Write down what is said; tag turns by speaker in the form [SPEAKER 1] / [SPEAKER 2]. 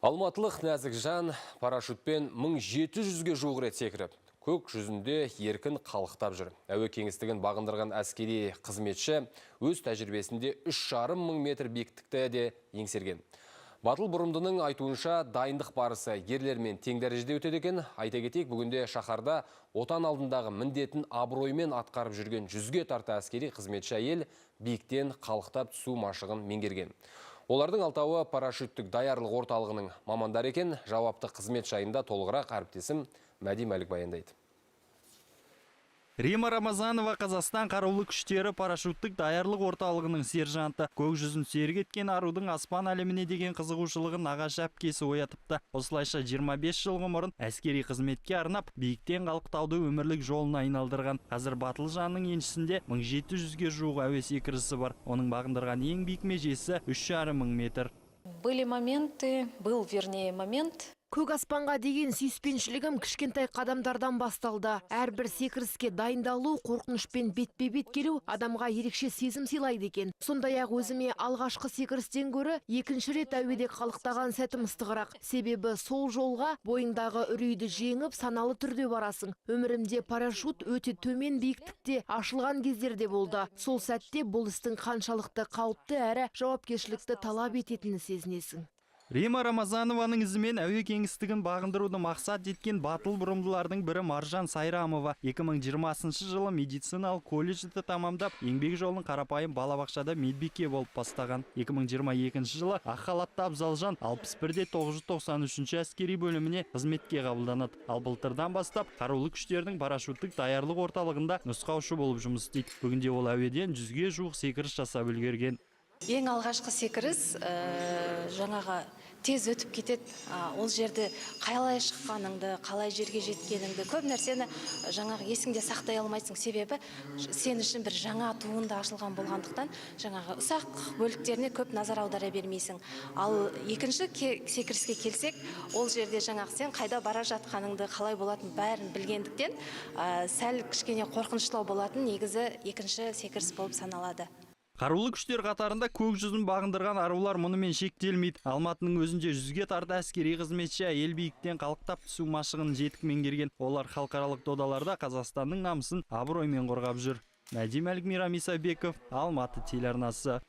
[SPEAKER 1] Алматылық нәзік жан парашютпен 1700-ге жуық рет секіріп, көк жүзінде еркін қалықтап жүр. Әуе кеңістігін бағындырған әскери қызметші өз тәжірибесінде 3,5 мың метр биіктікті де еңсерген. Батыл бұрымдының айтуынша дайындық барысы ерлермен тең дәрежеде өтеді екен. Айта кетейік, бүгінде шаһарда отан алдындағы міндетін абыроймен атқарып жүрген 100-ге тарта әскери қызметші әйел биіктен қалықтап түсу машығын меңгерген. Олардың алтауы парашюттік даярлық орталығының мамандары екен. Жауапты қызмет жайында толығырақ әріптесім Мәди Мәлік баяндайды.
[SPEAKER 2] Рима Рамазанова Қазақстан қарулы күштері парашюттік даярлық орталығының сержанты. Көк жүзін серік еткен арудың аспан әлеміне деген қызығушылығын нағашы әпкесі оятыпты. Осылайша 25 жыл ғұмырын әскери қызметке арнап, биіктен қалықтауды өмірлік жолына айналдырған. Қазір батыл жанның еншісінде 1700-ге жуық әуе секірісі бар. Оның бағындырған ең биік межесі 3,5 мың метр.
[SPEAKER 3] Был момент.
[SPEAKER 4] Көк аспанға деген сүйіспеншілігім кішкентай қадамдардан басталды. Әрбір секіріске дайындалу, қорқынышпен бетпе-бет келу адамға ерекше сезім сыйлайды екен. Сондай-ақ өзіме алғашқы секірістен гөрі екінші рет әуеде қалықтаған сәтім ыстығырақ. Себебі сол жолға бойыңдағы үрейді жеңіп, саналы түрде барасың. Өмірімде парашют өте төмен биіктікте ашылған кездерде болды. Сол сәтте бұл істің қаншалықты қауіпті әрі жауапкершілікті талап ететінін сезінесің.
[SPEAKER 2] Рима Рамазанованың ізімен әуе кеңістігін бағындыруды мақсат еткен батыл бұрымдылардың бірі Маржан Сайрамова. 2020 жылы медициналық колледжді тамамдап, еңбек жолын қарапайым балабақшада медбике болып бастаған. 2022 жылы ақ халатты Абзалжан 61-де 993 әскери бөліміне қызметке қабылданады. Ал былтырдан бастап қарулы күштердің парашюттік даярлық орталығында нұсқаушы болып жұмыс істейді. Бүгінде ол әуеден 100-ге жуық секіріс жасап үлгерген.
[SPEAKER 3] Ең алғашқы секіріс жаңаға тез өтіп кетеді. Ол жерде қалай шыққаныңды, қалай жерге жеткеніңді, көп нәрсені жаңағы есіңде сақтай алмайсың. Себебі сен үшін бір жаңа туынды ашылған болғандықтан жаңағы ұсақ бөліктеріне көп назар аудара бермейсің. Ал екінші секіріске келсек, ол жерде жаңағы сен қайда бара жатқаныңды, қалай болатын бәрін білгендіктен сәл кішкене қорқыныштау болатын негізі екінші секіріс болып саналады.
[SPEAKER 2] Қарулы күштер қатарында көк жүзін бағындырған арулар мұнымен шектелмейді. Алматының өзінде 100-ге тарта әскери қызметші әйел биіктен қалықтап түсу машығын жетік меңгерген. Олар халықаралық додаларда Қазақстанның намысын абыроймен қорғап жүр. Мәди Мәлік, Мейрам Исабеков, Алматы телеарнасы.